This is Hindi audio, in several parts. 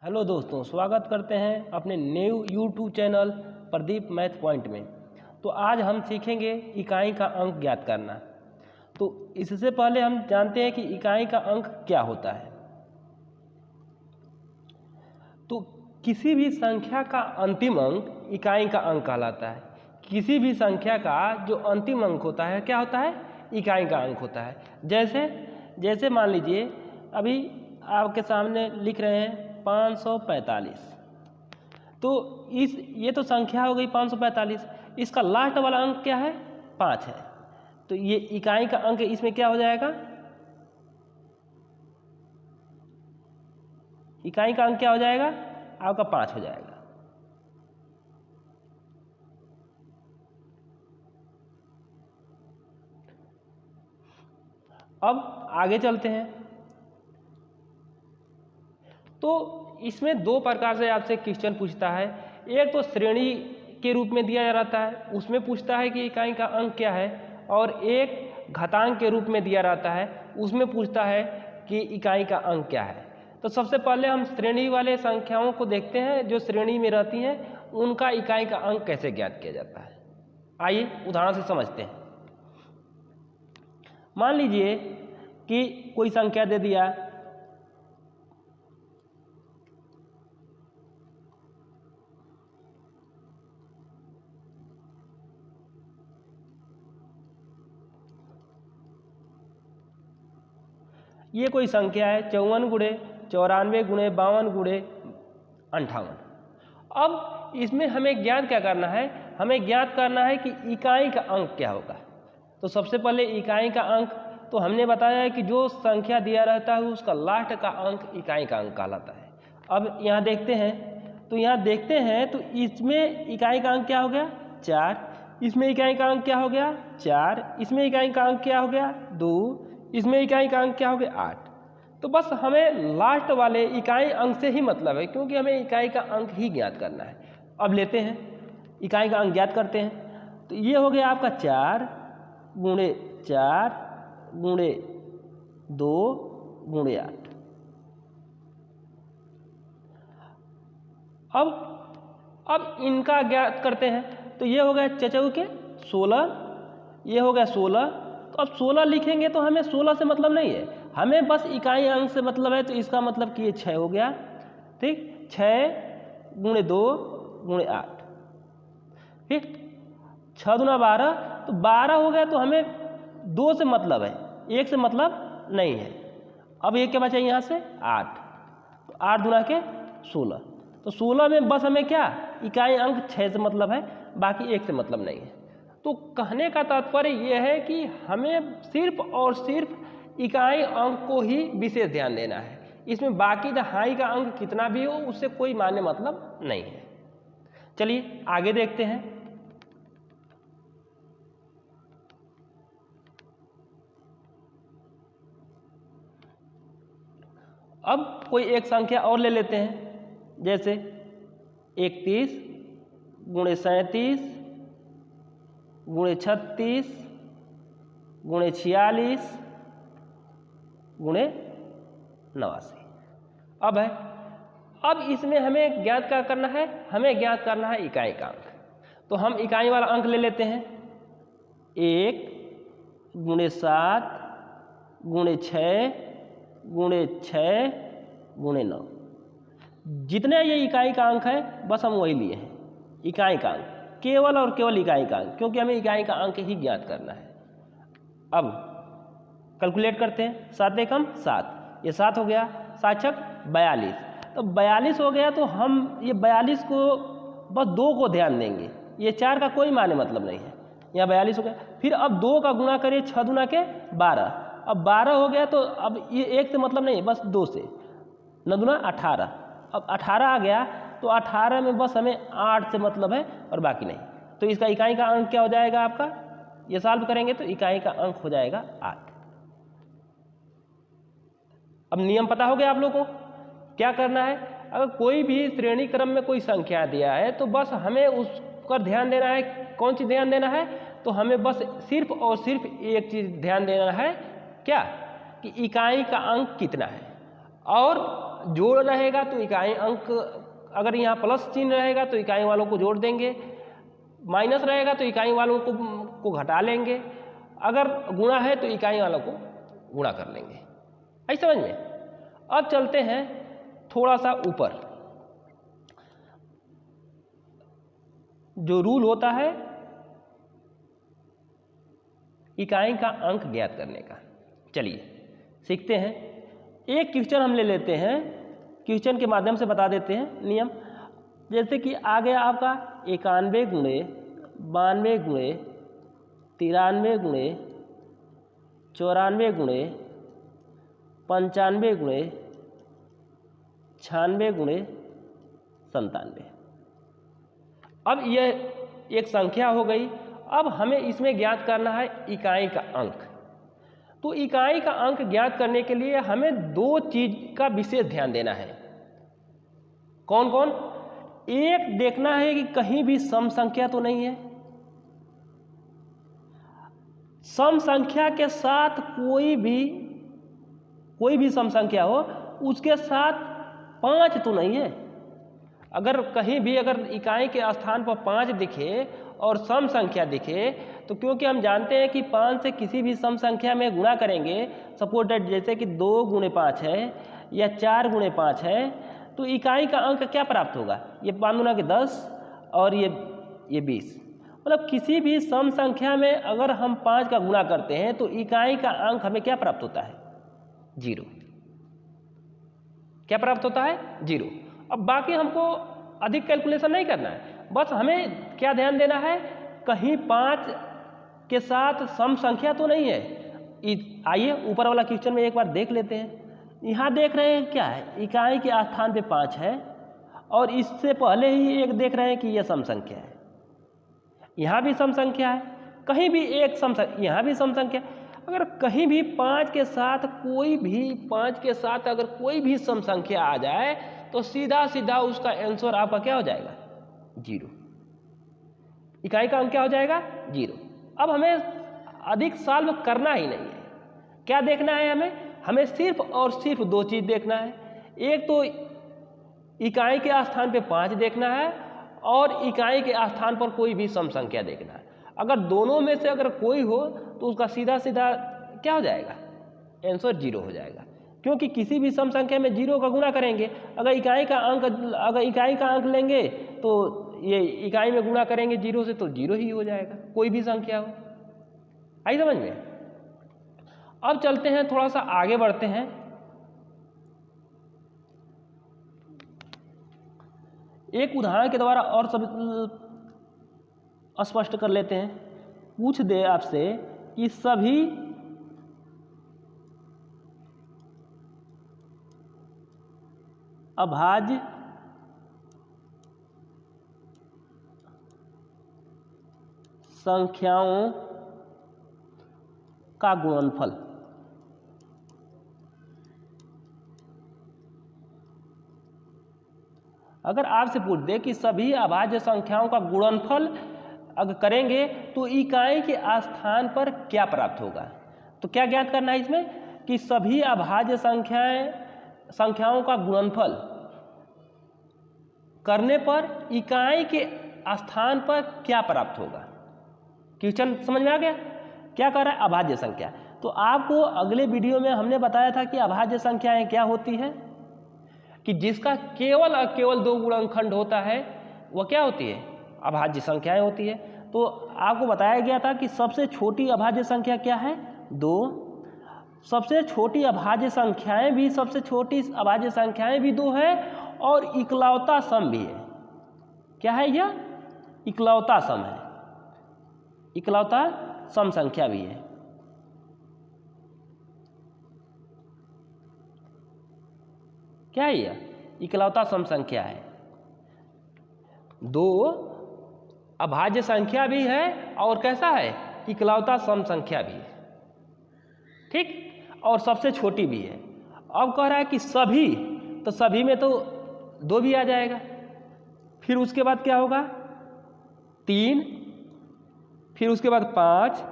हेलो दोस्तों, स्वागत करते हैं अपने new YouTube channel Pradeep math point में। तो आज हम सीखेंगे इकाई का अंक ज्ञात करना। तो इससे पहले हम जानते हैं कि इकाई का अंक क्या होता है। तो किसी भी संख्या का अंतिम अंक इकाई का अंक कहलाता है। किसी भी संख्या का जो अंतिम अंक होता है क्या होता है? इकाई का अंक होता है। जैसे मान लीजिए अभी आपके सामने लिख रहे हैं 545। तो ये तो संख्या हो गई 545। इसका लास्ट वाला अंक क्या है? 5 है। तो ये इकाई का अंक इसमें क्या हो जाएगा? इकाई का अंक क्या हो जाएगा? आपका 5 हो जाएगा। अब आगे चलते हैं। तो इसमें दो प्रकार से आपसे क्वेश्चन पूछता है। एक तो श्रेणी के रूप में दिया रहता है, उसमें पूछता है कि इकाई का अंक क्या है, और एक घातांक के रूप में दिया रहता है, उसमें पूछता है कि इकाई का अंक क्या है। तो सबसे पहले हम श्रेणी वाले संख्याओं को देखते हैं। जो श्रेणी में रहती हैं उनका इकाई का अंक कैसे ज्ञात किया जाता है। आइए उदाहरण से समझते हैं। मान लीजिए कि कोई संख्या दे दिया ये कोई संख्या है 54 गुणे 94 गुणे 52 गुणे 58। अब इसमें हमें ज्ञात क्या करना है? हमें ज्ञात करना है कि इकाई का अंक क्या होगा। तो सबसे पहले इकाई का अंक तो हमने बताया है कि जो संख्या दिया रहता है उसका लास्ट का अंक इकाई का अंक कहलाता है। अब यहाँ देखते हैं तो इसमें इकाई का अंक क्या हो गया? 4। इसमें इकाई का अंक क्या हो गया? 4। इसमें इकाई का अंक क्या हो गया? 2। इसमें इकाई का अंक क्या हो गया? 8। तो बस हमें लास्ट वाले इकाई अंक से ही मतलब है, क्योंकि हमें इकाई का अंक ही ज्ञात करना है। अब लेते हैं इकाई का अंक ज्ञात करते हैं। तो ये हो गया आपका 4 गुणे 4 गुणे 2 गुणे 8। अब इनका ज्ञात करते हैं। तो ये हो गया चचौके 16, ये हो गया 16। तो अब 16 लिखेंगे तो हमें 16 से मतलब नहीं है, हमें बस इकाई अंक से मतलब है। तो इसका मतलब कि ये 6 हो गया। ठीक, 6 गुणे 2 गुणे 8। ठीक, 6 दूना 12, तो 12 हो गया। तो हमें 2 से मतलब है, 1 से मतलब नहीं है। अब ये क्या बचा यहाँ से? 8। तो 8 दूना के 16। तो 16 में बस हमें क्या इकाई अंक 6 से मतलब है, बाकी 1 से मतलब नहीं है। तो कहने का तात्पर्य यह है कि हमें सिर्फ और सिर्फ इकाई अंक को ही विशेष ध्यान देना है। इसमें बाकी दहाई का अंक कितना भी हो उससे कोई मान्य मतलब नहीं है। चलिए आगे देखते हैं। अब कोई एक संख्या और ले लेते हैं, जैसे 31 गुणे 37 गुणे 36 गुणे 46 गुणे 89। अब इसमें हमें ज्ञात क्या करना है? हमें ज्ञात करना है इकाई का अंक। तो हम इकाई वाला अंक ले लेते हैं। 1 गुणे 7 गुणे 6 गुणे 6 गुणे 9। जितने ये इकाई का अंक है बस हम वही लिए हैं, इकाई का अंक, केवल और केवल इकाई का अंक, क्योंकि हमें इकाई का अंक ही ज्ञात करना है। अब कैलकुलेट करते हैं। 7 एकम 7, ये 7 हो गया। 7 छक 42, तो 42 हो गया। तो हम ये 42 को बस 2 को ध्यान देंगे, ये 4 का कोई माने मतलब नहीं है। यहाँ 42 हो गया। फिर अब 2 का गुणा करिए, 6 दूना के 12। अब 12 हो गया। तो अब ये 1 से मतलब नहीं है, बस 2 से। 9 दूना 18। अब 18 आ गया। तो 18 में बस हमें 8 से मतलब है और बाकी नहीं। तो इसका इकाई का अंक क्या हो जाएगा आपका? ये सॉल्व करेंगे तो इकाई का अंक हो जाएगा 8। अब नियम पता हो गया आप लोगों को क्या करना है। अगर कोई भी श्रेणी क्रम में कोई संख्या दिया है तो बस हमें उस पर ध्यान देना है। कौन सी ध्यान देना है? तो हमें बस सिर्फ और सिर्फ एक चीज ध्यान देना है, क्या? कि इकाई का अंक कितना है। और जोड़ रहेगा तो इकाई अंक, अगर यहाँ प्लस चिन्ह रहेगा तो इकाई वालों को जोड़ देंगे, माइनस रहेगा तो इकाई वालों को घटा लेंगे, अगर गुणा है तो इकाई वालों को गुणा कर लेंगे। आई समझ में? अब चलते हैं थोड़ा सा ऊपर। जो रूल होता है इकाई का अंक ज्ञात करने का, चलिए सीखते हैं। एक क्वेश्चन हम ले लेते हैं, क्वेश्चन के माध्यम से बता देते हैं नियम। जैसे कि आ गया आपका 91 गुणे 92 गुणे 93 गुणे 94 गुणे 95 गुणे 96 गुणे 97। अब यह एक संख्या हो गई। अब हमें इसमें ज्ञात करना है इकाई का अंक। तो इकाई का अंक ज्ञात करने के लिए हमें दो चीज का विशेष ध्यान देना है। कौन कौन? एक देखना है कि कहीं भी सम संख्या तो नहीं है। सम संख्या के साथ कोई भी सम संख्या हो उसके साथ 5 तो नहीं है। अगर कहीं भी अगर इकाई के स्थान पर 5 दिखे और सम संख्या दिखे तो क्योंकि हम जानते हैं कि 5 से किसी भी सम संख्या में गुणा करेंगे, सपोज दैट जैसे कि 2 गुणे 5 है या 4 गुणे 5 है, तो इकाई का अंक क्या प्राप्त होगा? ये 5 गुना के 10 और ये 20। मतलब किसी भी सम संख्या में अगर हम 5 का गुणा करते हैं तो इकाई का अंक हमें क्या प्राप्त होता है? 0। क्या प्राप्त होता है? 0। अब बाकी हमको अधिक कैलकुलेशन नहीं करना है, बस हमें क्या ध्यान देना है, कहीं 5 के साथ सम संख्या तो नहीं है। आइए ऊपर वाला क्वेश्चन में एक बार देख लेते हैं। यहाँ देख रहे हैं क्या है, इकाई के स्थान पे 5 है और इससे पहले ही एक देख रहे हैं कि यह सम संख्या है। यहाँ भी सम संख्या है, कहीं भी एक सम संख्या, यहाँ भी सम संख्या। अगर कहीं भी 5 के साथ अगर कोई भी सम संख्या आ जाए तो सीधा सीधा उसका आंसर आपका क्या हो जाएगा? 0। इकाई का अंक क्या हो जाएगा? 0। अब हमें अधिक सॉल्व करना ही नहीं है। क्या देखना है हमें सिर्फ और सिर्फ दो चीज देखना है। एक तो इकाई के स्थान पे 5 देखना है और इकाई के स्थान पर कोई भी सम संख्या देखना है। अगर दोनों में से अगर कोई हो तो उसका सीधा सीधा क्या हो जाएगा? आंसर 0 हो जाएगा, क्योंकि किसी भी सम संख्या में 0 का गुणा करेंगे। अगर इकाई का अंक लेंगे तो ये इकाई में गुणा करेंगे 0 से तो 0 ही हो जाएगा, कोई भी संख्या हो। आई समझ में? अब चलते हैं, थोड़ा सा आगे बढ़ते हैं। एक उदाहरण के द्वारा और सब स्पष्ट कर लेते हैं। पूछ दे आपसे कि सभी अभाज्य संख्याओं का गुणनफल। अगर आपसे पूछ दे कि सभी अभाज्य संख्याओं का गुणनफल अगर करेंगे तो इकाई के स्थान पर क्या प्राप्त होगा, तो क्या ज्ञात करना है इसमें कि सभी अभाज्य संख्याओं का गुणनफल करने पर इकाई के स्थान पर क्या प्राप्त होगा। क्वेश्चन समझ में आ गया? क्या कर रहा है? अभाज्य संख्या। तो आपको अगले वीडियो में हमने बताया था कि अभाज्य संख्याएं क्या होती है, कि जिसका केवल और केवल 2 गुणनखंड होता है वह क्या होती है? अभाज्य संख्याएं होती है। तो आपको बताया गया था कि सबसे छोटी अभाज्य संख्या क्या है? 2। सबसे छोटी अभाज्य संख्याएं भी 2 है और इकलौता सम भी है। क्या है यह? इकलौता सम है, इकलौता सम संख्या भी है। क्या है यह? इकलौता सम संख्या है। 2 अभाज्य संख्या भी है और कैसा है? इकलौता सम संख्या भी है। ठीक, और सबसे छोटी भी है। अब कह रहा है कि सभी, तो सभी में तो 2 भी आ जाएगा, फिर उसके बाद क्या होगा? 3, फिर उसके बाद 5,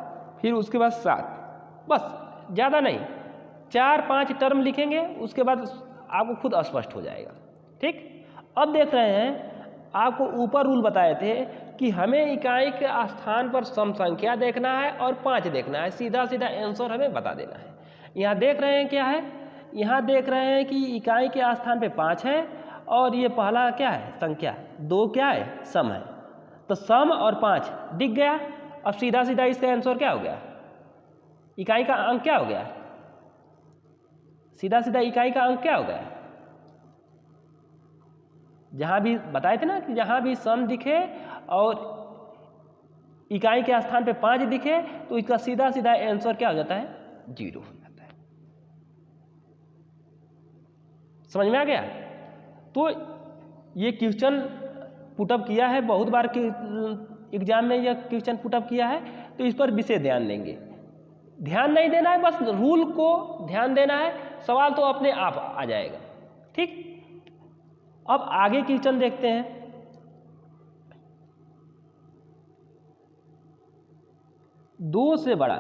फिर उसके बाद 7। बस, ज़्यादा नहीं, 4-5 टर्म लिखेंगे, उसके बाद आपको खुद स्पष्ट हो जाएगा। ठीक, अब देख रहे हैं आपको ऊपर रूल बताए थे कि हमें इकाई के स्थान पर सम संख्या देखना है और 5 देखना है, सीधा सीधा आंसर हमें बता देना है। यहाँ देख रहे हैं क्या है, यहाँ देख रहे हैं कि इकाई के स्थान पे 5 है और ये पहला क्या है संख्या 2 क्या है सम है, तो सम और 5 दिख गया। अब सीधा सीधा इसका आंसर क्या हो गया, इकाई का अंक क्या हो गया, सीधा सीधा इकाई का अंक क्या हो गया। जहाँ भी बताए थे ना कि जहाँ भी सम दिखे और इकाई के स्थान पे 5 दिखे तो इसका सीधा सीधा आंसर क्या हो जाता है, 0 हो जाता है। समझ में आ गया। तो ये क्वेश्चन पुटअप किया है, बहुत बार के एग्जाम में यह क्वेश्चन पुटअप किया है, तो इस पर विशेष ध्यान देंगे। ध्यान नहीं देना है, बस रूल को ध्यान देना है, सवाल तो अपने आप आ जाएगा। ठीक, अब आगे क्वेश्चन देखते हैं। दो से बड़ी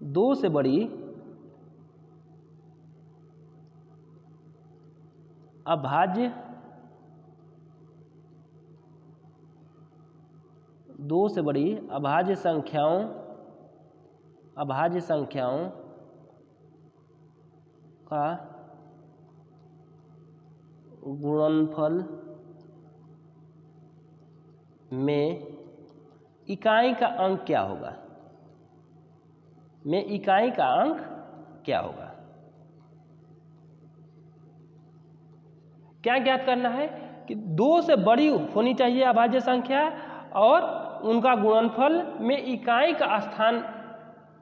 2 से बड़ी अभाज्य 2 से बड़ी अभाज्य संख्याओं का गुणनफल में इकाई का अंक क्या होगा, में इकाई का अंक क्या होगा। क्या ज्ञात करना है कि 2 से बड़ी होनी चाहिए अभाज्य संख्या और उनका गुणनफल में इकाई का स्थान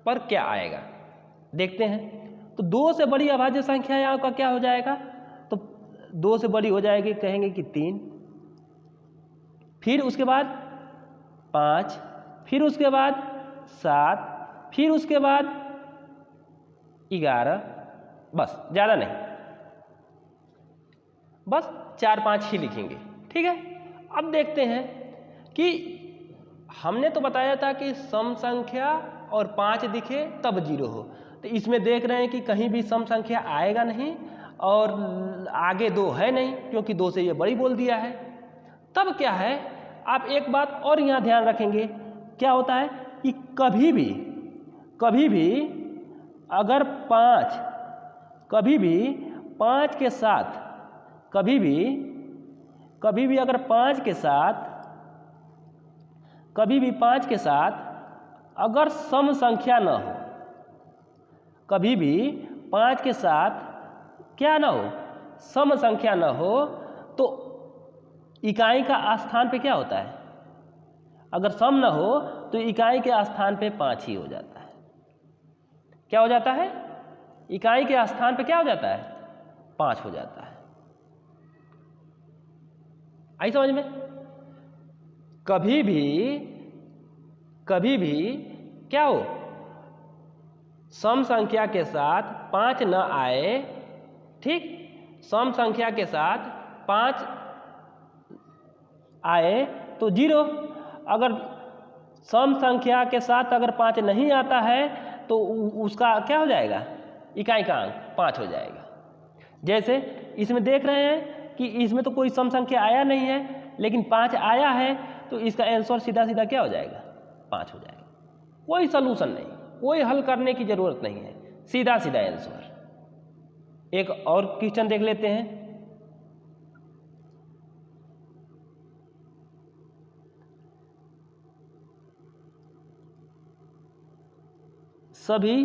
पर क्या आएगा। देखते हैं, तो 2 से बड़ी अभाज्य संख्या यहाँ का क्या हो जाएगा, तो 2 से बड़ी हो जाएगी, कहेंगे कि 3, फिर उसके बाद 5, फिर उसके बाद 7, फिर उसके बाद 11, बस ज़्यादा नहीं, बस 4-5 ही लिखेंगे। ठीक है, अब देखते हैं कि हमने तो बताया था कि सम संख्या और 5 दिखे तब 0 हो, तो इसमें देख रहे हैं कि कहीं भी सम संख्या आएगा नहीं और आगे 2 है नहीं, क्योंकि 2 से ये बड़ी बोल दिया है। तब क्या है, आप एक बात और यहाँ ध्यान रखेंगे, क्या होता है कि कभी भी अगर 5 कभी भी 5 के साथ कभी भी अगर 5 के साथ अगर सम संख्या न हो, कभी भी 5 के साथ क्या न हो, सम संख्या न हो, तो इकाई का स्थान पे क्या होता है, अगर सम न हो तो इकाई के स्थान पे 5 ही हो जाता है। क्या हो जाता है, इकाई के स्थान पे क्या हो जाता है, 5 हो जाता है। आई समझ में। कभी भी क्या हो, सम संख्या के साथ 5 न आए, ठीक, सम संख्या के साथ 5 आए तो 0, अगर सम संख्या के साथ अगर 5 नहीं आता है तो उसका क्या हो जाएगा, इकाई का अंक 5 हो जाएगा। जैसे इसमें देख रहे हैं कि इसमें तो कोई सम संख्या आया नहीं है, लेकिन 5 आया है, तो इसका आंसर सीधा सीधा क्या हो जाएगा, 5 हो जाएगा। कोई सलूशन नहीं, कोई हल करने की जरूरत नहीं है, सीधा सीधा आंसर। एक और क्वेश्चन देख लेते हैं। सभी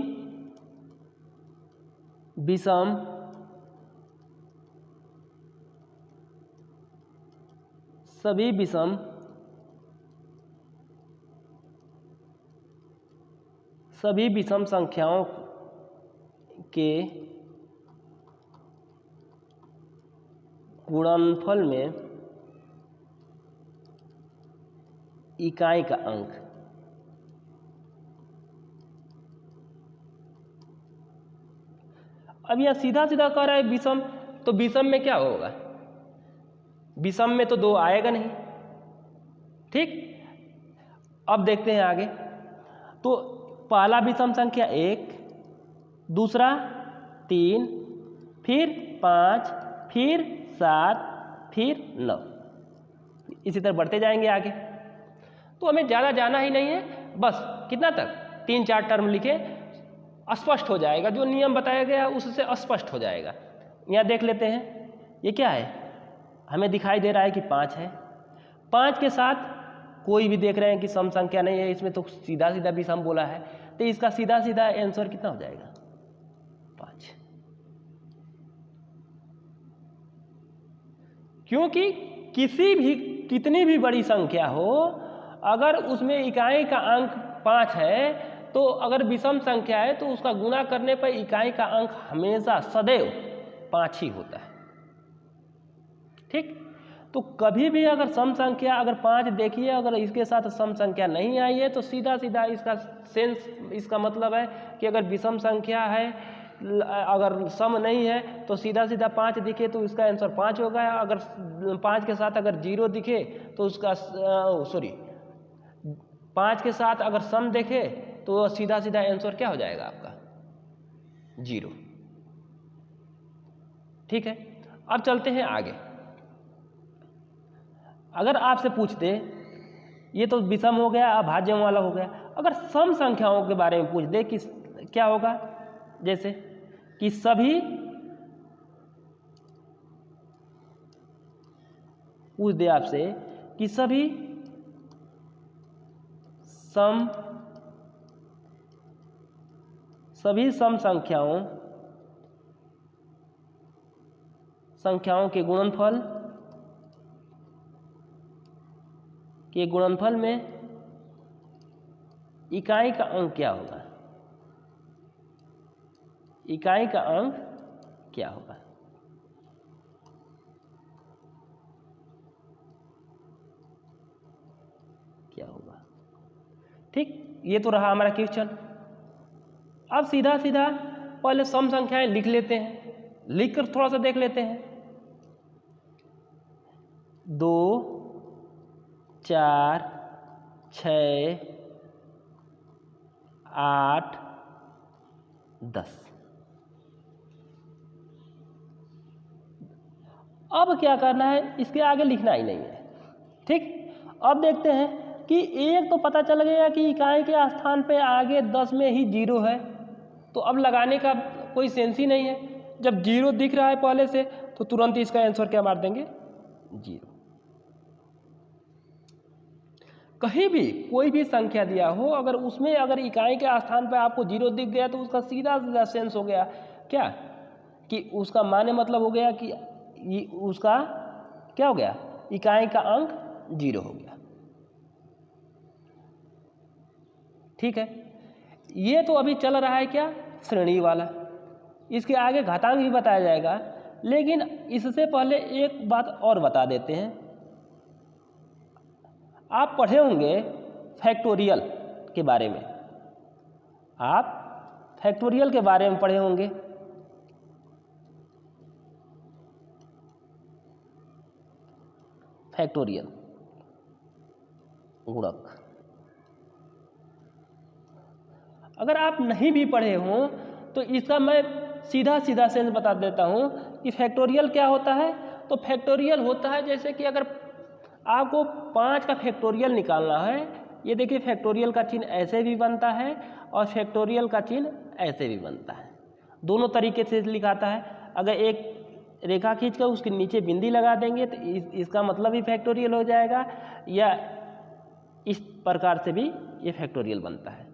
विषम संख्याओं के गुणनफल में इकाई का अंक अब यह सीधा सीधा कह रहा है विषम, तो विषम में क्या होगा, विषम में तो 2 आएगा नहीं। ठीक, अब देखते हैं आगे। तो पहला विषम संख्या 1, दूसरा 3, फिर 5, फिर 7, फिर 9, इसी तरह बढ़ते जाएंगे आगे। तो हमें ज़्यादा जाना ही नहीं है, बस कितना तक 3-4 टर्म लिखे, स्पष्ट हो जाएगा, जो नियम बताया गया उससे स्पष्ट हो जाएगा। यहाँ देख लेते हैं, ये क्या है, हमें दिखाई दे रहा है कि 5 है। 5 के साथ कोई भी देख रहे हैं कि सम संख्या नहीं है, इसमें तो सीधा सीधा विषम बोला है, तो इसका सीधा सीधा आंसर कितना हो जाएगा, 5। क्योंकि कितनी भी बड़ी संख्या हो, अगर उसमें इकाई का अंक 5 है, तो अगर विषम संख्या है तो उसका गुणा करने पर इकाई का अंक हमेशा सदैव 5 ही होता है। ठीक, तो कभी भी अगर सम संख्या अगर 5 देखिए, अगर इसके साथ सम संख्या नहीं आई है, तो सीधा सीधा इसका सेंस, इसका मतलब है कि अगर विषम संख्या है, अगर सम नहीं है, तो सीधा सीधा 5 दिखे तो इसका आंसर 5 होगा। अगर 5 के साथ अगर 0 दिखे तो उसका 5 के साथ अगर सम देखे तो सीधा सीधा आंसर क्या हो जाएगा आपका, 0। ठीक है, अब चलते हैं आगे। अगर आपसे पूछते, ये तो विषम हो गया, अभाज्य वाला हो गया, अगर सम संख्याओं के बारे में पूछ दे कि क्या होगा, जैसे कि सभी, पूछ दे आपसे कि सभी सम संख्याओं के गुणनफल में इकाई का अंक क्या होगा, इकाई का अंक क्या होगा। ठीक, ये तो रहा हमारा क्वेश्चन। अब सीधा सीधा पहले सम संख्याएं लिख लेते हैं, लिखकर थोड़ा सा देख लेते हैं। 2, 4, 6, 8, 10। अब क्या करना है, इसके आगे लिखना ही नहीं है। ठीक, अब देखते हैं कि एक तो पता चल गया कि इकाई के स्थान पे आगे 10 में ही 0 है, तो अब लगाने का कोई सेंस ही नहीं है। जब 0 दिख रहा है पहले से, तो तुरंत इसका आंसर क्या मार देंगे, 0। कहीं भी कोई भी संख्या दिया हो, अगर उसमें अगर इकाई के स्थान पर आपको 0 दिख गया, तो उसका सीधा सीधा सेंस हो गया क्या, कि उसका माने मतलब हो गया कि उसका क्या हो गया, इकाई का अंक 0 हो गया। ठीक है, ये तो अभी चल रहा है क्या, श्रेणी वाला, इसके आगे घातांक भी बताया जाएगा। लेकिन इससे पहले एक बात और बता देते हैं। आप पढ़े होंगे फैक्टोरियल के बारे में, आप फैक्टोरियल के बारे में पढ़े होंगे। फैक्टोरियल गुणक, अगर आप नहीं भी पढ़े हों तो इसका मैं सीधा सीधा सेंस बता देता हूं कि फैक्टोरियल क्या होता है। तो फैक्टोरियल होता है, जैसे कि अगर आपको 5 का फैक्टोरियल निकालना है, ये देखिए फैक्टोरियल का चिन्ह ऐसे भी बनता है और फैक्टोरियल का चिन्ह ऐसे भी बनता है, दोनों तरीके से लिखाता है। अगर एक रेखा खींच कर उसके नीचे बिंदी लगा देंगे तो इसका मतलब भी फैक्टोरियल हो जाएगा, या इस प्रकार से भी ये फैक्टोरियल बनता है।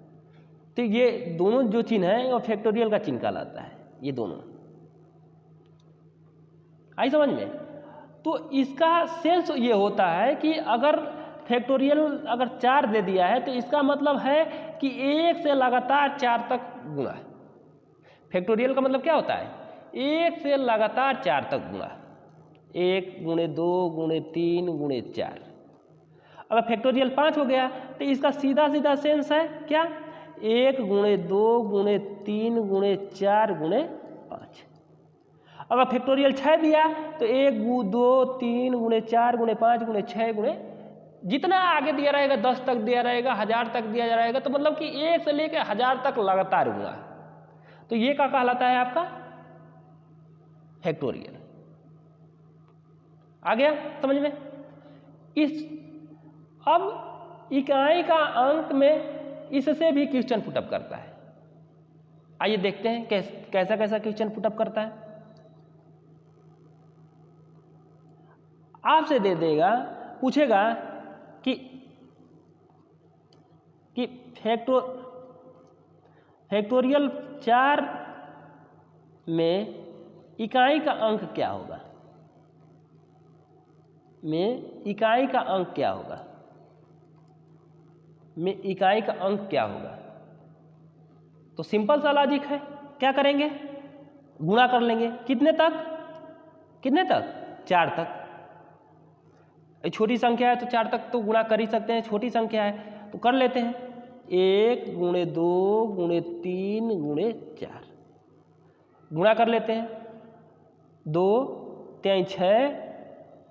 तो ये दोनों जो चिन्ह है वो फैक्टोरियल का चिन्ह कहलाता है, ये दोनों। आई समझ में? तो इसका सेंस ये होता है कि अगर फैक्टोरियल अगर 4 दे दिया है, तो इसका मतलब है कि 1 से लगातार 4 तक गुणा। फैक्टोरियल का मतलब क्या होता है, 1 से लगातार 4 तक गुणा, 1 गुणे 2 गुणे 3 गुणे 4। अगर फैक्टोरियल 5 हो गया तो इसका सीधा सीधा सेंस है क्या, 1 गुणे 2 गुणे 3 गुणे 4 गुणे 5। अगर फैक्टोरियल 6 दिया तो 1 2 3 गुणे 4 गुणे 5 गुणे 6 गुणे जितना आगे दिया रहेगा 10 तक दिया रहेगा, 1000 तक दिया रहेगा, तो मतलब कि 1 से लेकर 1000 तक लगातार गुणा, तो ये क्या कहलाता है आपका फैक्टोरियल। आ गया समझ में। अब इकाई का अंक में इससे भी क्वेश्चन पुटअप करता है। आइए देखते हैं कैसा कैसा क्वेश्चन पुटअप करता है। आपसे दे देगा, पूछेगा कि फैक्टोरियल 4 में इकाई का अंक क्या होगा, इकाई का अंक क्या होगा, इकाई का अंक क्या होगा। तो सिंपल सा लॉजिक है, क्या करेंगे, गुणा कर लेंगे। कितने तक 4 तक। छोटी संख्या है तो 4 तक तो गुणा कर ही सकते हैं, छोटी संख्या है तो कर लेते हैं। 1 गुणे 2 गुणे 3 गुणे 4 गुणा कर लेते हैं। 2 3 6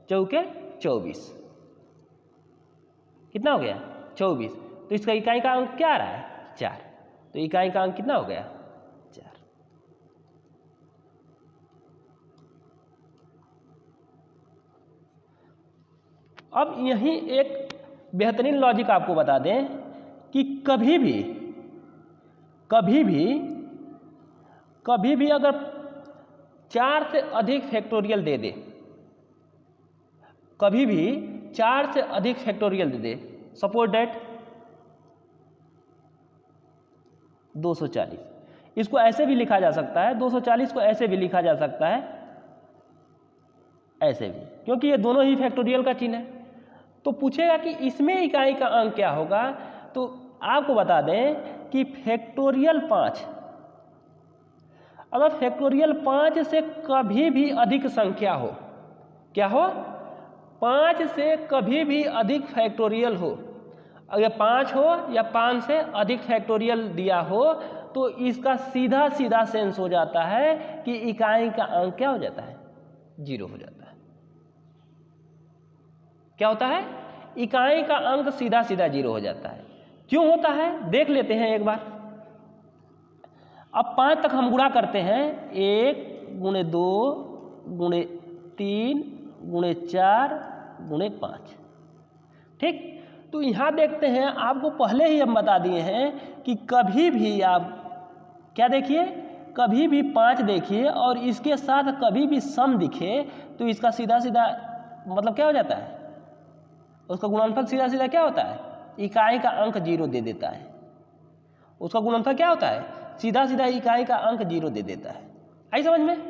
चौके 24, कितना हो गया 24। तो इसका इकाई का अंक क्या आ रहा है 4, तो इकाई का अंक कितना हो गया 4। अब यही एक बेहतरीन लॉजिक आपको बता दें कि कभी भी अगर 4 से अधिक फैक्टोरियल दे दे, कभी भी 4 से अधिक फैक्टोरियल दे दे, सपोज डेट 240, इसको ऐसे भी लिखा जा सकता है, 240 को ऐसे भी लिखा जा सकता है, ऐसे भी, क्योंकि ये दोनों ही फैक्टोरियल का चिन्ह है। तो पूछेगा कि इसमें इकाई का अंक क्या होगा, तो आपको बता दें कि फैक्टोरियल 5, अगर फैक्टोरियल 5 से कभी भी अधिक संख्या हो, क्या हो 5 से कभी भी अधिक फैक्टोरियल हो, अगर 5 हो या 5 से अधिक फैक्टोरियल दिया हो, तो इसका सीधा सीधा सेंस हो जाता है कि इकाई का अंक क्या हो जाता है 0 हो जाता है। क्या होता है, इकाई का अंक सीधा सीधा 0 हो जाता है। क्यों होता है देख लेते हैं एक बार। अब 5 तक हम गुणा करते हैं, 1 गुणे 2 गुणे 3 गुणे 4 गुणे 5, ठीक। तो यहाँ देखते हैं, आपको पहले ही हम बता दिए हैं कि कभी भी आप क्या देखिए, कभी भी 5 देखिए और इसके साथ कभी भी सम दिखे, तो इसका सीधा सीधा मतलब क्या हो जाता है, उसका गुणनफल सीधा सीधा क्या होता है, इकाई का अंक 0 दे देता है। उसका गुणनफल क्या होता है, सीधा सीधा इकाई का अंक 0 दे देता है। आई समझ में।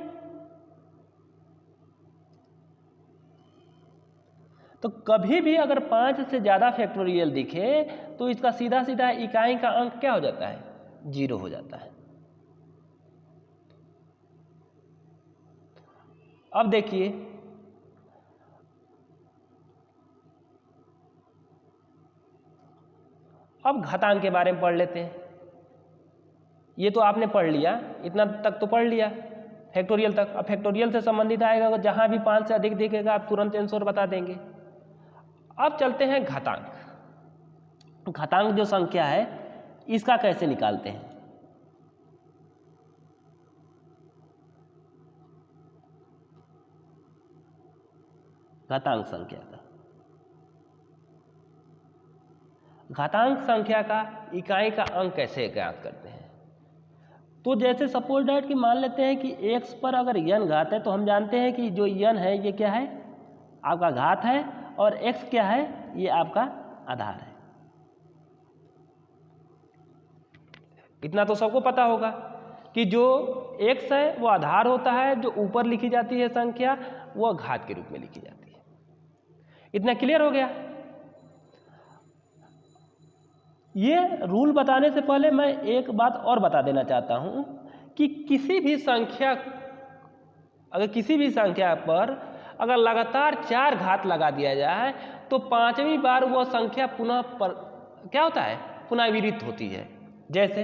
तो कभी भी अगर 5 से ज़्यादा फैक्टोरियल दिखे, तो इसका सीधा सीधा इकाई का अंक क्या हो जाता है 0 हो जाता है। अब देखिए, अब घातांक के बारे में पढ़ लेते हैं। ये तो आपने पढ़ लिया, इतना तक तो पढ़ लिया फैक्टोरियल तक। अब फैक्टोरियल से संबंधित आएगा, अगर जहाँ भी 5 से अधिक दिखेगा आप तुरंत आंसर बता देंगे। अब चलते हैं घातांक। घातांक जो संख्या है इसका कैसे निकालते हैं। घातांक संख्या का, घातांक संख्या का इकाई का अंक कैसे ज्ञात करते हैं। तो जैसे सपोज डेट कि मान लेते हैं कि x पर अगर n घात है, तो हम जानते हैं कि जो n है ये क्या है, आपका घात है, और x क्या है, ये आपका आधार है। इतना तो सबको पता होगा कि जो x है वो आधार होता है, जो ऊपर लिखी जाती है संख्या वो घात के रूप में लिखी जाती है। इतना क्लियर हो गया। ये रूल बताने से पहले मैं एक बात और बता देना चाहता हूं कि किसी भी संख्या, अगर किसी भी संख्या पर अगर लगातार 4 घात लगा दिया जाए, तो 5वीं बार वह संख्या पुनः क्या होता है, पुनरावृत्त होती है। जैसे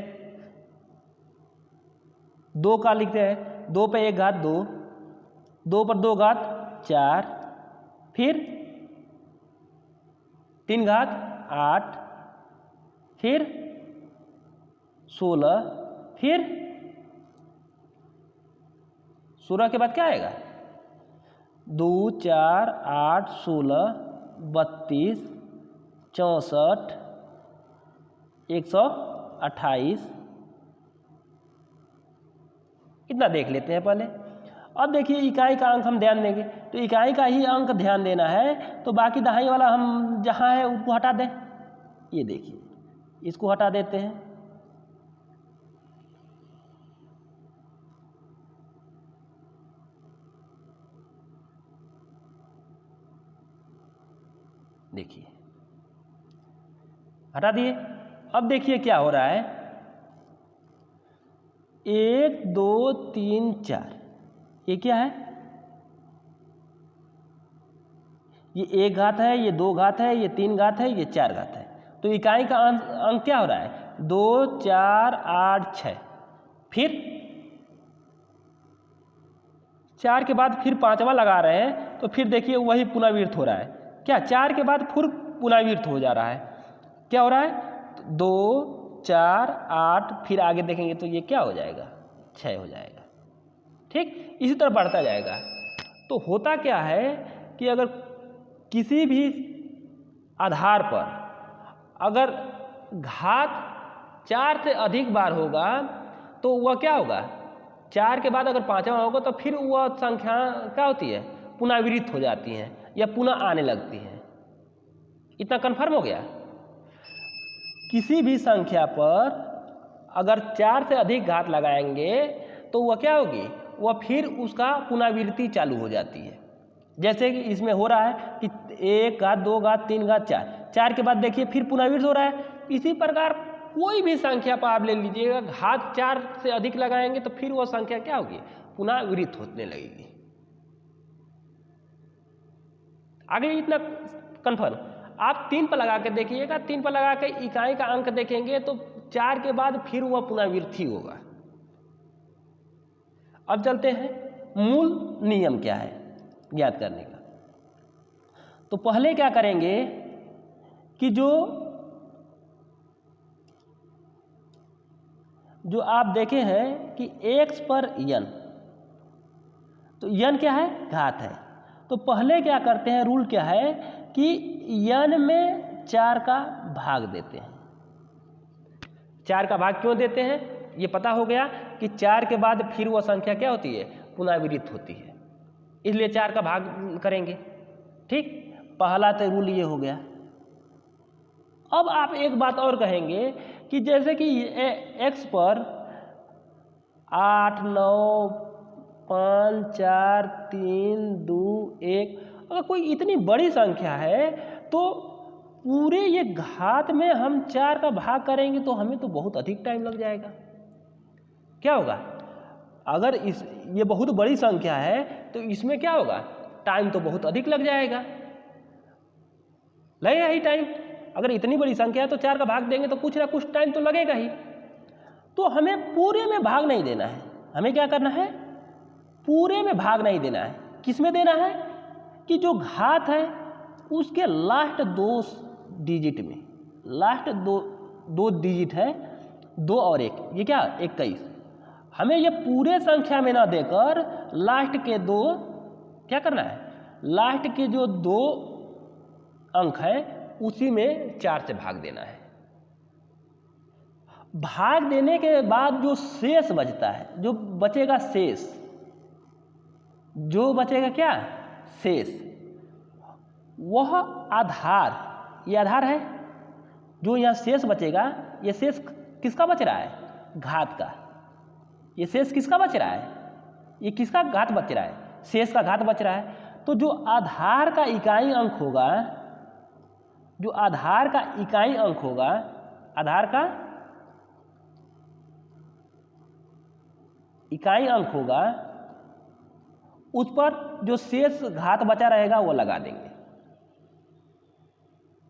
2 का लिखते हैं, 2 पे 1 घात 2, 2 पर 2 घात 4, फिर 3 घात 8, फिर 16, फिर 16 के बाद क्या आएगा? 2 4 8 16 32 64 128। इतना देख लेते हैं पहले। अब देखिए इकाई का अंक हम ध्यान देंगे, तो इकाई का ही अंक ध्यान देना है, तो बाकी दहाई वाला हम जहाँ है उसको हटा दें। ये देखिए इसको हटा देते हैं। देखिए हटा दिए। अब देखिए क्या हो रहा है, 1 2 3 4, ये क्या है? ये 1 घात है, ये 2 घात है, ये 3 घात है, ये 4 घात है। तो इकाई का अंक क्या हो रहा है? 2 4 8 6, फिर 4 के बाद फिर 5वां लगा रहे हैं, तो फिर देखिए वही पुनरावृत्त हो रहा है। क्या 4 के बाद फिर पुनरावृत्त हो जा रहा है? क्या हो रहा है? 2 4 8, फिर आगे देखेंगे तो ये क्या हो जाएगा? 6 हो जाएगा। ठीक, इसी तरह बढ़ता जाएगा। तो होता क्या है कि अगर किसी भी आधार पर अगर घात 4 से अधिक बार होगा तो वह क्या होगा? 4 के बाद अगर 5वां होगा तो फिर वह संख्या क्या होती है? पुनरावृत्त हो जाती हैं या पुनः आने लगती हैं। इतना कन्फर्म हो गया? किसी भी संख्या पर अगर 4 से अधिक घात लगाएंगे तो वह क्या होगी? वह फिर उसका पुनरावृत्ति चालू हो जाती है। जैसे कि इसमें हो रहा है कि 1 घात 2 घात 3 घात 4, 4 के बाद देखिए फिर पुनरावृत्त हो रहा है। इसी प्रकार कोई भी संख्या पर आप ले लीजिएगा, घात 4 से अधिक लगाएंगे तो फिर वह संख्या क्या होगी? पुनरावृत्त होने लगेगी। आगे इतना कन्फर्म। आप 3 पर लगा के देखिएगा, 3 पर लगा के इकाई का अंक देखेंगे तो 4 के बाद फिर वह पुनरावृत्ति होगा। अब चलते हैं मूल नियम क्या है ज्ञात करने का। तो पहले क्या करेंगे कि जो आप देखे हैं कि x पर n, तो n क्या है? घात है। तो पहले क्या करते हैं, रूल क्या है कि n में 4 का भाग देते हैं। 4 का भाग क्यों देते हैं? ये पता हो गया कि 4 के बाद फिर वह संख्या क्या होती है? पुनरावृत्त होती है, इसलिए 4 का भाग करेंगे। ठीक, पहला तो रूल ये हो गया। अब आप एक बात और कहेंगे कि जैसे कि x पर 8 9 5 4 3 2 1, अगर कोई इतनी बड़ी संख्या है तो पूरे ये घात में हम 4 का भाग करेंगे तो हमें तो बहुत अधिक टाइम लग जाएगा। क्या होगा? अगर ये बहुत बड़ी संख्या है तो इसमें क्या होगा? टाइम तो बहुत अधिक लग जाएगा, लगेगा ही टाइम। अगर इतनी बड़ी संख्या है तो 4 का भाग देंगे तो कुछ ना कुछ टाइम तो लगेगा ही। तो हमें पूरे में भाग नहीं देना है। हमें क्या करना है? पूरे में भाग नहीं देना है। किस में देना है? कि जो घात है उसके लास्ट 2 डिजिट में, लास्ट दो डिजिट है 2 और 1, ये क्या 21। हमें ये पूरे संख्या में ना देकर लास्ट के 2 क्या करना है? लास्ट के जो 2 अंक है उसी में 4 से भाग देना है। भाग देने के बाद जो शेष बचता है, जो बचेगा शेष, जो बचेगा क्या? शेष, वह आधार, ये आधार है। जो यहाँ शेष बचेगा, ये शेष किसका बच रहा है? घात का। ये शेष किसका बच रहा है? ये किसका घात बच रहा है? शेष का घात बच रहा है। तो जो आधार का इकाई अंक होगा, जो आधार का इकाई अंक होगा, आधार का इकाई अंक होगा, उस पर जो शेष घात बचा रहेगा वो लगा देंगे।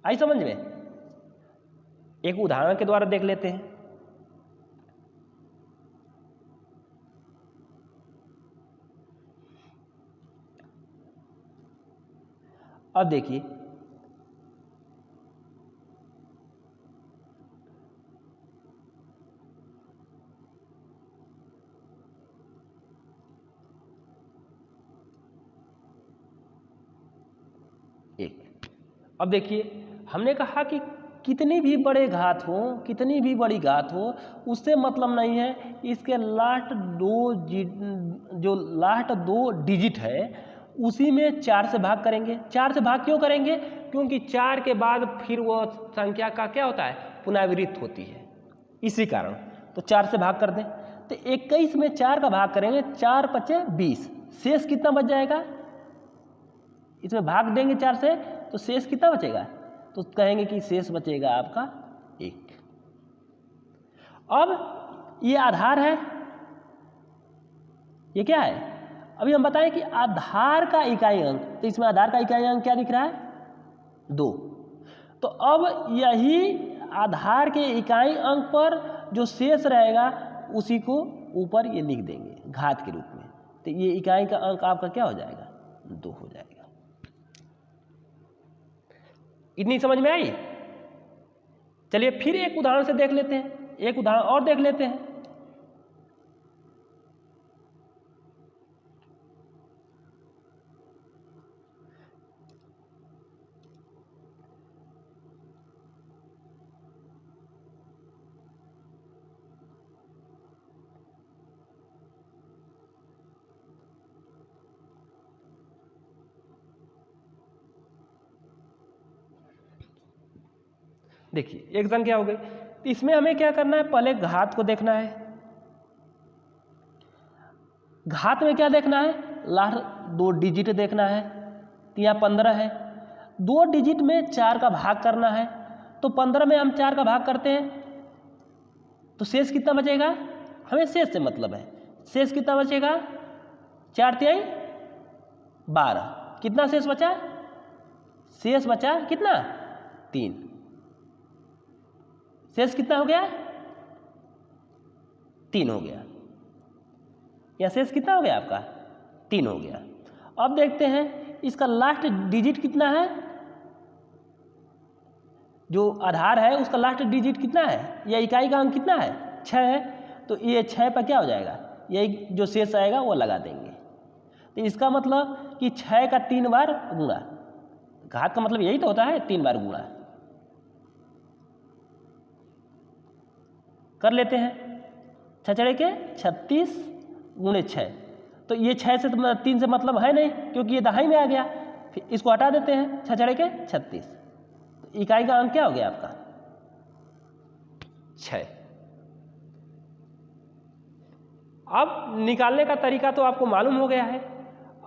आई समझ में? एक उदाहरण के द्वारा देख लेते हैं। अब देखिए एक। अब देखिए हमने कहा कि कितनी भी बड़े घात हो, कितनी भी बड़ी घात हो, उससे मतलब नहीं है। इसके जो लास्ट दो डिजिट है उसी में 4 से भाग करेंगे। 4 से भाग क्यों करेंगे? क्योंकि 4 के बाद फिर वो संख्या का क्या होता है, पुनरावृत्ति होती है, इसी कारण। तो 4 से भाग कर दें तो 21 में 4 का भाग करेंगे, 4 पचे 20, शेष कितना बच जाएगा? इसमें भाग देंगे 4 से तो शेष कितना बचेगा? तो कहेंगे कि शेष बचेगा आपका 1। अब ये आधार है, ये क्या है? अभी हम बताएं कि आधार का इकाई अंक, तो इसमें आधार का इकाई अंक क्या दिख रहा है? 2। तो अब यही आधार के इकाई अंक पर जो शेष रहेगा उसी को ऊपर ये लिख देंगे घात के रूप में। तो ये इकाई का अंक आपका क्या हो जाएगा? 2 हो जाएगा। इतनी समझ में आई? चलिए फिर एक उदाहरण से देख लेते हैं, एक उदाहरण और देख लेते हैं। देखिए एक संख्या हो गई, तो इसमें हमें क्या करना है? पहले घात को देखना है। घात में क्या देखना है? लास्ट 2 डिजिट देखना है। तो यहाँ 15 है, 2 डिजिट में 4 का भाग करना है। तो 15 में हम 4 का भाग करते हैं तो शेष कितना बचेगा? हमें शेष से मतलब है। शेष कितना बचेगा? 4 तिहाई 12। कितना शेष बचा? शेष बचा कितना? 3। शेष कितना हो गया? 3 हो गया। या शेष कितना हो गया आपका? 3 हो गया। अब देखते हैं इसका लास्ट डिजिट कितना है। जो आधार है उसका लास्ट डिजिट कितना है, या इकाई का अंक कितना है? 6 है। तो ये 6 पर क्या हो जाएगा? यही जो शेष आएगा वो लगा देंगे। तो इसका मतलब कि 6 का 3 बार गुणा, घात का मतलब यही तो होता है, 3 बार गुणा। कर लेते हैं। 6 चढ़े के 36 गुणे 6। तो ये 6 से 3 से मतलब है नहीं, क्योंकि ये दहाई में आ गया। फिर इसको हटा देते हैं, 6 चढ़े के 36। तो इकाई का अंक क्या हो गया आपका? 6। अब निकालने का तरीका तो आपको मालूम हो गया है।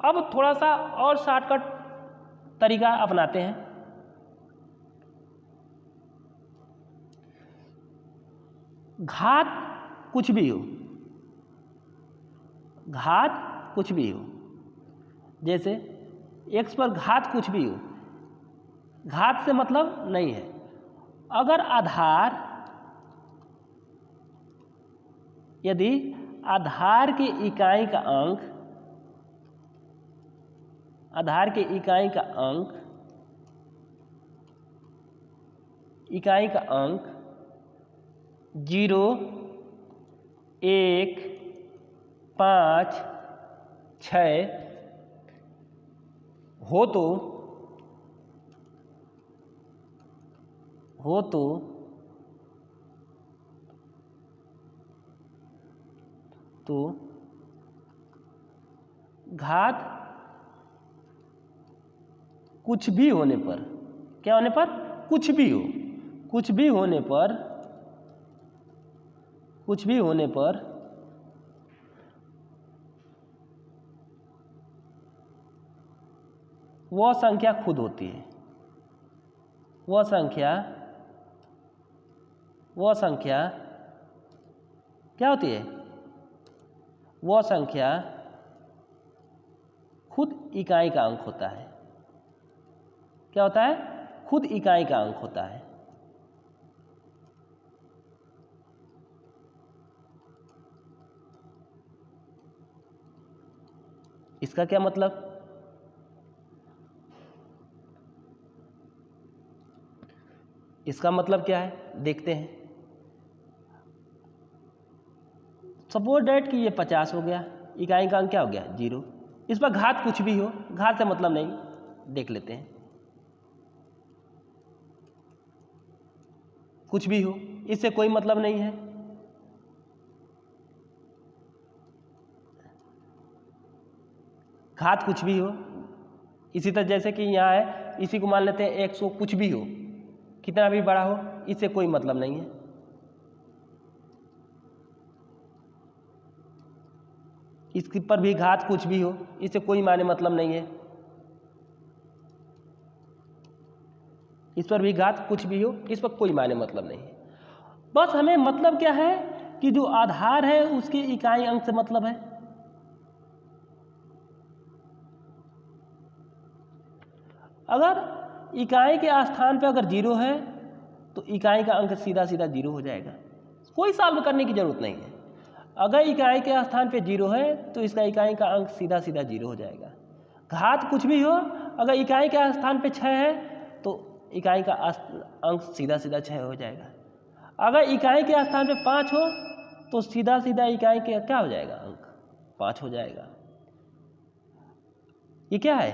अब थोड़ा सा और शॉर्टकट तरीका अपनाते हैं। घात कुछ भी हो, घात कुछ भी हो, जैसे x पर घात कुछ भी हो, घात से मतलब नहीं है। अगर आधार, यदि आधार के इकाई का अंक, आधार के इकाई का अंक, इकाई का अंक 0, 1, 5, 6 हो तो घात कुछ भी होने पर, क्या होने पर? कुछ भी हो, कुछ भी होने पर, कुछ भी होने पर वह संख्या खुद होती है। वह संख्या क्या होती है? वह संख्या खुद इकाई का अंक होता है। क्या होता है? खुद इकाई का अंक होता है। इसका क्या मतलब? इसका मतलब क्या है देखते हैं। सपोज डेट कि ये 50 हो गया, इकाई का अंक क्या हो गया 0। इस पर घात कुछ भी हो, घात से मतलब नहीं, देख लेते हैं। कुछ भी हो, इससे कोई मतलब नहीं है। घात कुछ भी हो, इसी तरह जैसे कि यहाँ है, इसी को मान लेते हैं 100, कुछ भी हो, कितना भी बड़ा हो, इससे कोई मतलब नहीं है। इस पर भी घात कुछ भी हो, इससे कोई माने मतलब नहीं है। इस पर भी घात कुछ भी हो, इस पर कोई माने मतलब नहीं है। बस हमें मतलब क्या है कि जो आधार है उसके इकाई अंक से मतलब है। अगर इकाई के स्थान पे अगर 0 है तो इकाई का अंक सीधा सीधा 0 हो जाएगा, कोई सॉल्व करने की जरूरत नहीं है। अगर इकाई के स्थान पे 0 है तो इसका इकाई का अंक सीधा सीधा 0 हो जाएगा। घात कुछ भी हो, अगर इकाई के स्थान पे 6 है तो इकाई का अंक सीधा सीधा 6 हो जाएगा। अगर इकाई के स्थान पे 5 हो तो सीधा सीधा इकाई के क्या हो जाएगा अंक 5 हो जाएगा। ये क्या है,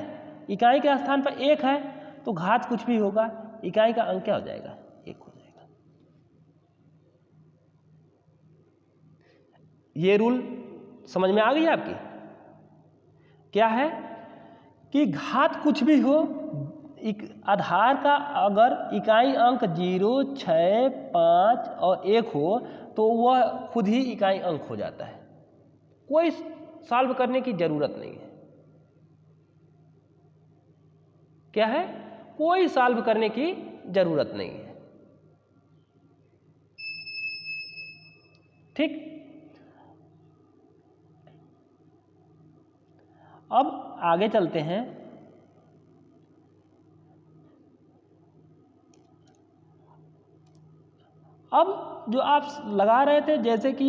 इकाई के स्थान पर 1 है तो घात कुछ भी होगा, इकाई का अंक क्या हो जाएगा 1 हो जाएगा। ये रूल समझ में आ गई आपकी? क्या है कि घात कुछ भी हो, आधार का अगर इकाई अंक 0, 6, 5 और 1 हो तो वह खुद ही इकाई अंक हो जाता है, कोई सॉल्व करने की जरूरत नहीं है। क्या है, कोई सॉल्व करने की जरूरत नहीं है। ठीक, अब आगे चलते हैं। अब जो आप लगा रहे थे जैसे कि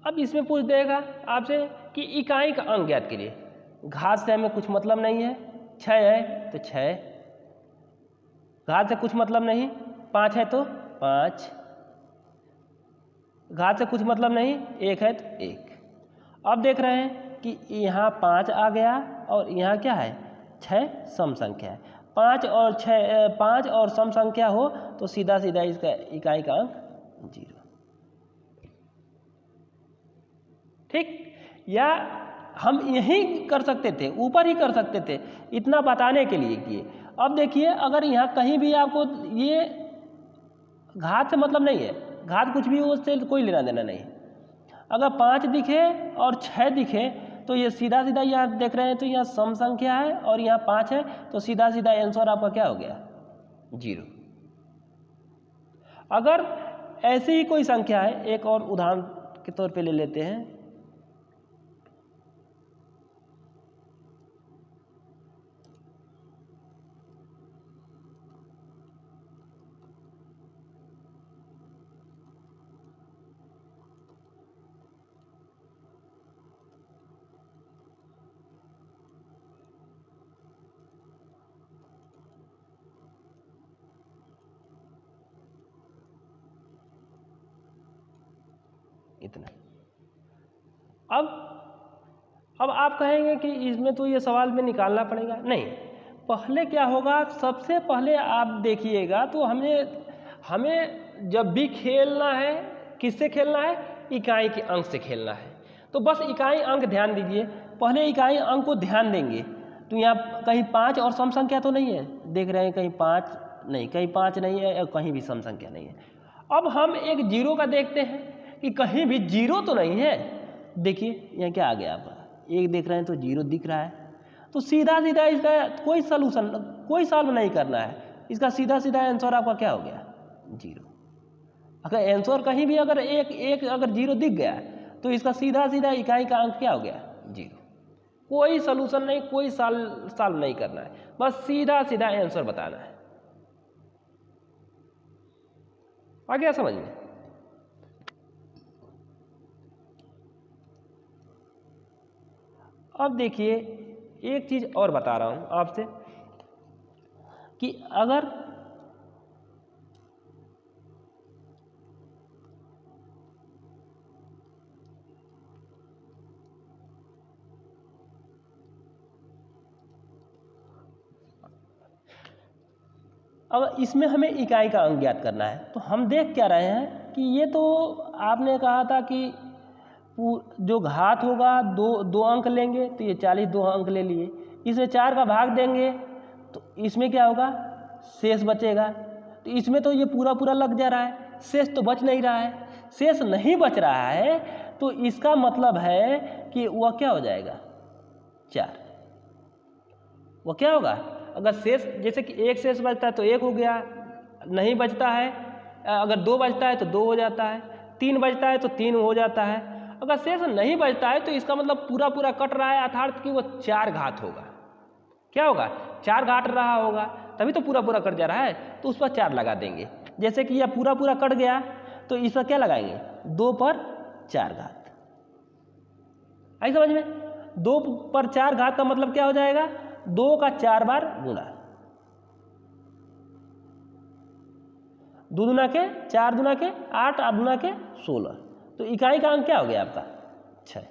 अब इसमें पूछ देगा आपसे कि इकाई का अंक ज्ञात कीजिए। घात से हमें कुछ मतलब नहीं है, 6 है तो 6, घात से कुछ मतलब नहीं, 5 है तो 5, घात से कुछ मतलब नहीं, 1 है तो 1। अब देख रहे हैं कि यहाँ 5 आ गया और यहाँ क्या है 6 सम संख्या है। 5 और सम संख्या हो तो सीधा सीधा इसका इकाई का अंक 0। ठीक, या हम यही कर सकते थे, ऊपर ही कर सकते थे, इतना बताने के लिए किए। अब देखिए अगर यहाँ कहीं भी आपको ये घात से मतलब नहीं है, घात कुछ भी हो उससे कोई लेना देना नहीं। अगर 5 दिखे और 6 दिखे तो ये सीधा सीधा यहाँ देख रहे हैं तो यहाँ सम संख्या है और यहाँ 5 है तो सीधा सीधा आंसर आपका क्या हो गया 0। अगर ऐसी ही कोई संख्या है, एक और उदाहरण के तौर पे ले लेते हैं। इतना। अब आप कहेंगे कि इसमें तो ये सवाल में निकालना पड़ेगा, नहीं। पहले क्या होगा, सबसे पहले आप देखिएगा तो हमें जब भी खेलना है किससे खेलना है, इकाई के अंक से खेलना है। तो बस इकाई अंक ध्यान दीजिए, पहले इकाई अंक को ध्यान देंगे तो यहाँ कहीं 5 और सम संख्या तो नहीं है, देख रहे हैं कहीं 5 नहीं, कहीं 5 नहीं है और कहीं भी सम संख्या नहीं है। अब हम एक 0 का देखते हैं कि कहीं भी 0 तो नहीं है। देखिए यहाँ क्या आ गया आपका, एक देख रहे हैं तो 0 दिख रहा है, तो सीधा सीधा इसका कोई सॉल्यूशन, कोई सॉल्व नहीं करना है, इसका सीधा सीधा आंसर आपका क्या हो गया 0। अगर आंसर कहीं भी अगर एक अगर जीरो दिख गया तो इसका सीधा सीधा इकाई का अंक क्या हो गया, जीरो। कोई सलूशन नहीं, कोई सॉल्व नहीं करना है, बस सीधा सीधा आंसर बताना है। आ गया समझ में? अब देखिए एक चीज और बता रहा हूं आपसे कि अगर इसमें हमें इकाई का अंक ज्ञात करना है, तो हम देख क्या रहे हैं कि ये तो आपने कहा था कि जो घात होगा दो अंक लेंगे तो ये 40 2 अंक ले लिए, इसमें 4 का भाग देंगे तो इसमें क्या होगा, शेष बचेगा। तो इसमें तो ये पूरा पूरा लग जा रहा है, शेष तो बच नहीं रहा है। शेष नहीं बच रहा है तो इसका मतलब है कि वह क्या हो जाएगा, 4। वह क्या होगा, अगर शेष जैसे कि एक शेष बचता है तो 1 हो गया, नहीं बचता है अगर 2 बचता है तो 2 हो जाता है, 3 बचता है तो 3 हो जाता है। अगर शेष नहीं बचता है तो इसका मतलब पूरा पूरा कट रहा है, अर्थात कि वो 4 घात होगा। क्या होगा, 4 घाट रहा होगा, तभी तो पूरा पूरा कट जा रहा है, तो उस पर 4 लगा देंगे। जैसे कि यह पूरा पूरा कट गया तो इस पर क्या लगाएंगे, 2 पर 4 घात। आई समझ में? 2 पर 4 घात का मतलब क्या हो जाएगा, 2 का 4 बार गुणा, 2 दूना के 4 दूना के 8 8 दूना के 16, तो इकाई का अंक क्या हो गया आपका, 6।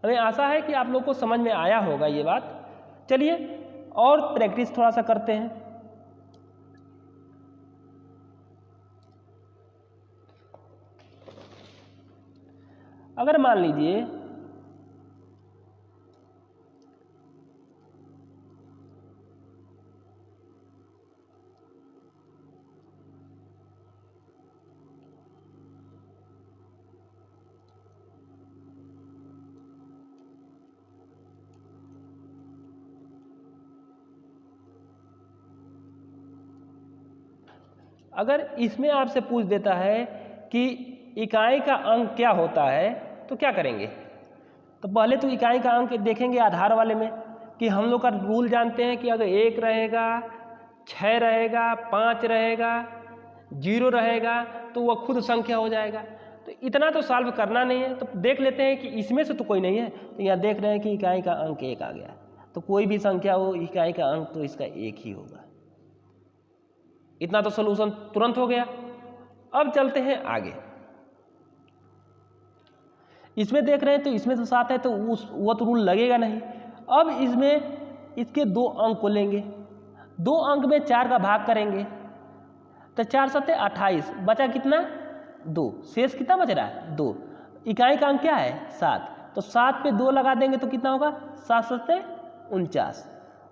हमें आशा है कि आप लोग को समझ में आया होगा ये बात। चलिए और प्रैक्टिस थोड़ा सा करते हैं। अगर मान लीजिए अगर इसमें आपसे पूछ देता है कि इकाई का अंक क्या होता है तो क्या करेंगे, तो पहले तो इकाई का अंक देखेंगे आधार वाले में कि हम लोग का रूल जानते हैं कि अगर 1 रहेगा, 6 रहेगा, 5 रहेगा, 0 रहेगा तो वह खुद संख्या हो जाएगा। तो इतना तो सॉल्व करना नहीं है, तो देख लेते हैं कि इसमें से तो कोई नहीं है, तो यहाँ देख रहे हैं कि इकाई का अंक 1 आ गया, तो कोई भी संख्या हो इकाई का अंक तो इसका 1 ही होगा। इतना तो सॉल्यूशन तुरंत हो गया। अब चलते हैं आगे। इसमें देख रहे हैं तो इसमें तो 7 है तो वो तो रूल लगेगा नहीं। अब इसमें इसके 2 अंक को लेंगे, 2 अंक में 4 का भाग करेंगे तो 4 7 28, बचा कितना, 2, शेष कितना बच रहा है, 2। इकाई का अंक क्या है, 7, तो 7 पे 2 लगा देंगे तो कितना होगा, 7 7 49,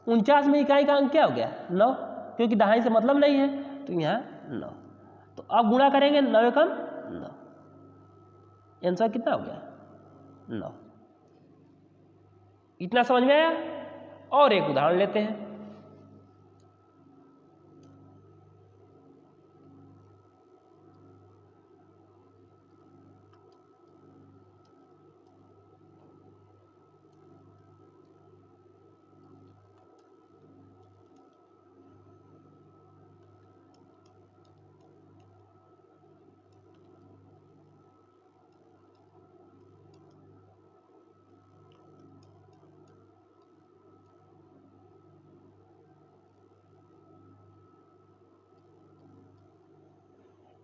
49 में इकाई का अंक क्या हो गया, 9, क्योंकि दहाई से मतलब नहीं है तो यहाँ 9। तो अब गुणा करेंगे 9 एकम 9, आंसर कितना हो गया, 9। इतना समझ में आया। और एक उदाहरण लेते हैं।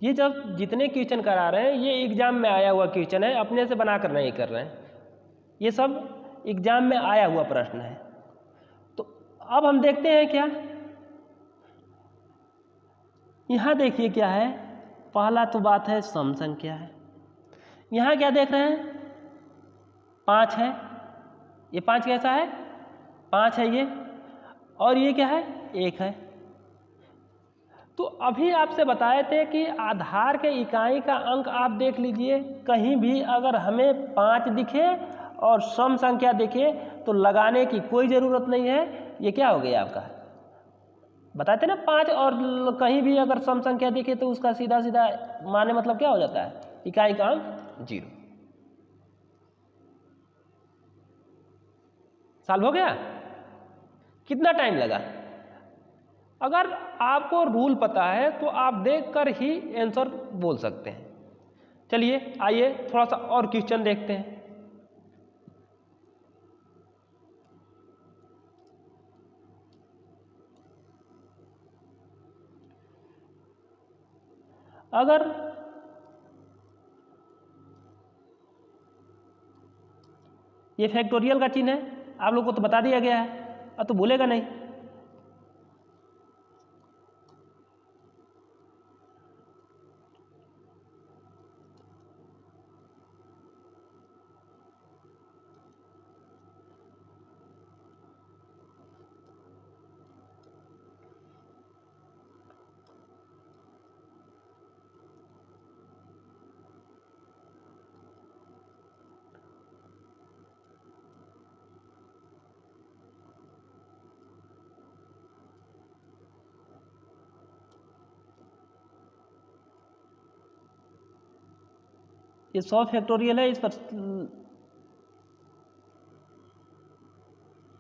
ये जब जितने क्वेश्चन करा रहे हैं ये एग्जाम में आया हुआ क्वेश्चन है, अपने से बनाकर नहीं कर रहे हैं, ये सब एग्जाम में आया हुआ प्रश्न है। तो अब हम देखते हैं क्या, यहाँ देखिए क्या है, पहला तो बात है सम संख्या है। यहाँ क्या देख रहे हैं, 5 है, ये 5 कैसा है, 5 है ये, और ये क्या है, 1 है। तो अभी आपसे बताए थे कि आधार के इकाई का अंक आप देख लीजिए, कहीं भी अगर हमें 5 दिखे और सम संख्या दिखे तो लगाने की कोई ज़रूरत नहीं है। ये क्या हो गया आपका, बताते ना 5 और कहीं भी अगर सम संख्या दिखे तो उसका सीधा सीधा माने मतलब क्या हो जाता है, इकाई का अंक 0। सॉल्व हो गया? कितना टाइम लगा? अगर आपको रूल पता है तो आप देखकर ही आंसर बोल सकते हैं। चलिए आइए थोड़ा सा और क्वेश्चन देखते हैं। अगर ये फैक्टोरियल का चिन्ह है, आप लोग को तो बता दिया गया है, अब तो भूलेगा नहीं। ये 100 फैक्टोरियल है,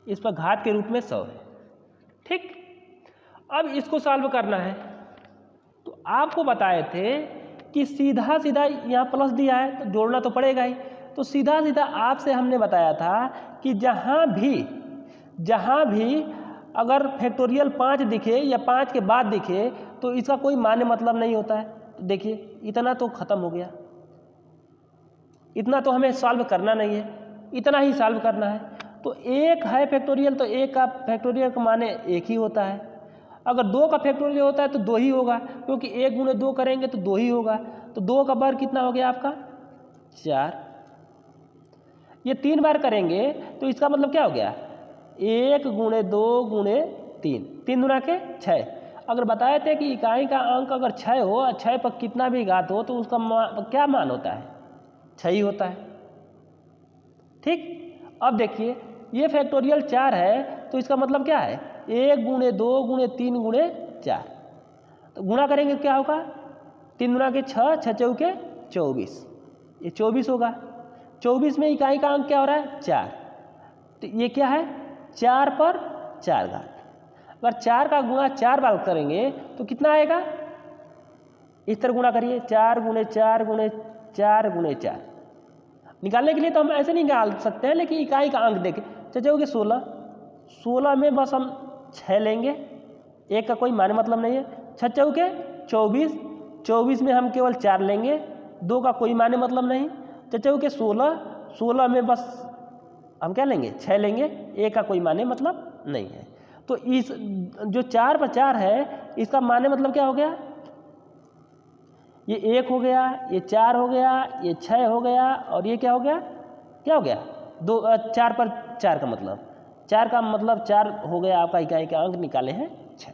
इस पर घात के रूप में 100 है। ठीक, अब इसको सॉल्व करना है तो आपको बताए थे कि सीधा सीधा यहाँ प्लस दिया है तो जोड़ना तो पड़ेगा ही। तो सीधा सीधा आपसे हमने बताया था कि जहाँ भी अगर फैक्टोरियल 5 दिखे या 5 के बाद दिखे तो इसका कोई मान्य मतलब नहीं होता है। तो देखिए इतना तो खत्म हो गया, इतना तो हमें सॉल्व करना नहीं है, इतना ही सॉल्व करना है। तो एक है फैक्टोरियल तो एक का फैक्टोरियल का माने एक ही होता है। अगर 2 का फैक्टोरियल होता है तो 2 ही होगा, क्योंकि 1 गुणे 2 करेंगे तो 2 ही होगा। तो 2 का वर्ग कितना हो गया आपका 4। ये 3 बार करेंगे तो इसका मतलब क्या हो गया 1 गुणे 2 गुणे 3, 3 गुना के 6। अगर बताए थे कि इकाई का अंक अगर 6 हो और 6 पर कितना भी घात हो तो उसका क्या मान होता है 6 ही होता है। ठीक, अब देखिए ये फैक्टोरियल 4 है तो इसका मतलब क्या है 1 गुणे 2 गुणे 3 गुणे 4। तो गुणा करेंगे क्या होगा 3 गुना के 6, 6 चौके 24, ये 24 होगा। 24 में इकाई का अंक क्या हो रहा है 4, तो ये क्या है 4 पर 4 घात। अगर 4 का गुणा 4 बार करेंगे तो कितना आएगा, इस तरह गुणा करिए 4 गुणे 4 गुणे 4 गुणे 4। निकालने के लिए तो हम ऐसे नहीं निकाल सकते हैं, लेकिन इकाई का अंक देखें 6 चौके 16, 16 में बस हम 6 लेंगे, 1 का कोई माने मतलब नहीं है। 6 चौके 24, 24 में हम केवल 4 लेंगे, 2 का कोई माने मतलब नहीं। 6 चौके 16, 16 में बस हम क्या लेंगे 6 लेंगे, 1 का कोई माने मतलब नहीं है। तो इस जो 4 पर 4 है इसका माने मतलब क्या हो गया, ये 1 हो गया, ये 4 हो गया, ये 6 हो गया और ये क्या हो गया 4 पर 4 का मतलब 4 का मतलब 4 हो गया आपका। इकाई का अंक निकाले हैं 6।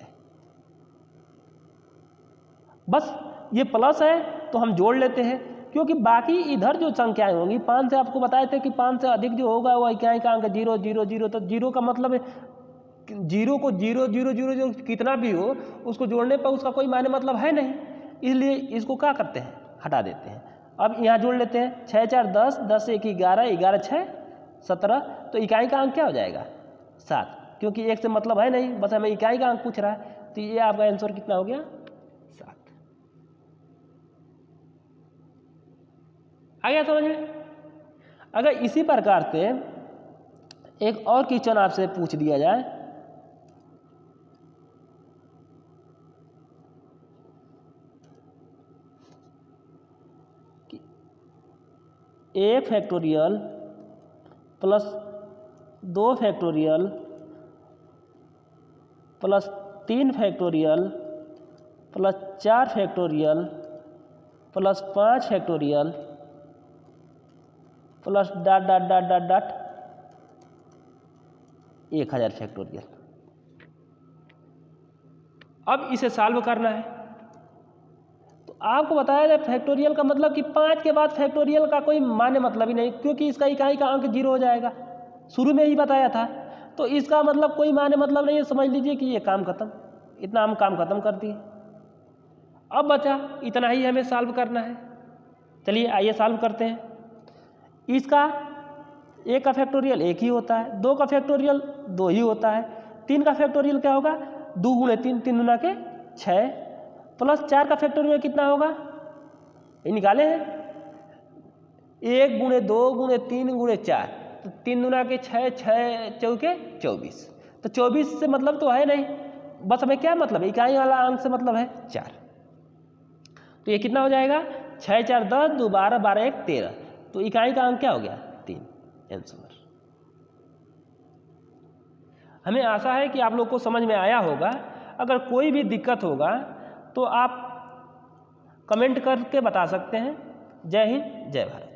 बस ये प्लस है तो हम जोड़ लेते हैं, क्योंकि बाकी इधर जो संख्याएं होंगी 5 से आपको बताए थे कि 5 से अधिक जो होगा वो इकाई का अंक 0 0 0। तो 0 का मतलब है 0 को 0 0 0 जो कितना भी हो उसको जोड़ने पर उसका कोई माने मतलब है नहीं, इसलिए इसको क्या करते हैं हटा देते हैं। अब यहाँ जोड़ लेते हैं 6 4 10, 10 1 11, 11 6 17। तो इकाई का अंक क्या हो जाएगा 7, क्योंकि 1 से मतलब है नहीं, बस हमें इकाई का अंक पूछ रहा है। तो ये आपका आंसर कितना हो गया 7। आ गया समझ में? अगर इसी प्रकार से एक और क्वेश्चन आपसे पूछ दिया जाए कि a factorial plus 2 factorial plus 3 factorial plus 4 factorial plus 5 factorial plus dot dot dot dot dot 1000 factorial. अब इसे सॉल्व करना है तो आपको बताया जाए फैक्टोरियल का मतलब कि 5 के बाद फैक्टोरियल का कोई मान्य मतलब ही नहीं, क्योंकि इसका इकाई का अंक 0 हो जाएगा, शुरू में ही बताया था। तो इसका मतलब कोई मान्य मतलब नहीं है, समझ लीजिए कि ये काम खत्म। इतना हम काम खत्म कर दिए। अब बचा इतना ही हमें सॉल्व करना है। चलिए आइए सॉल्व करते हैं। इसका 1 का फैक्टोरियल 1 ही होता है, 2 का फैक्टोरियल 2 ही होता है, 3 का फैक्टोरियल क्या होगा 2 गुणे 3, 3 दूना के 6, प्लस 4 का फैक्टोरियल कितना होगा ये निकाले हैं 1 गुणे 2 गुणे 3 गुणे 4, तो 3 दूना के 6, 6 चौके 24, तो 24 से मतलब तो है नहीं, बस हमें क्या मतलब है इकाई वाला अंक से मतलब है 4। तो ये कितना हो जाएगा 6 4 10, 2 12, 12 1 13, तो इकाई का अंक क्या हो गया 3 आंसर। हमें आशा है कि आप लोग को समझ में आया होगा। अगर कोई भी दिक्कत होगा तो आप कमेंट करके बता सकते हैं। जय हिंद, जय भारत।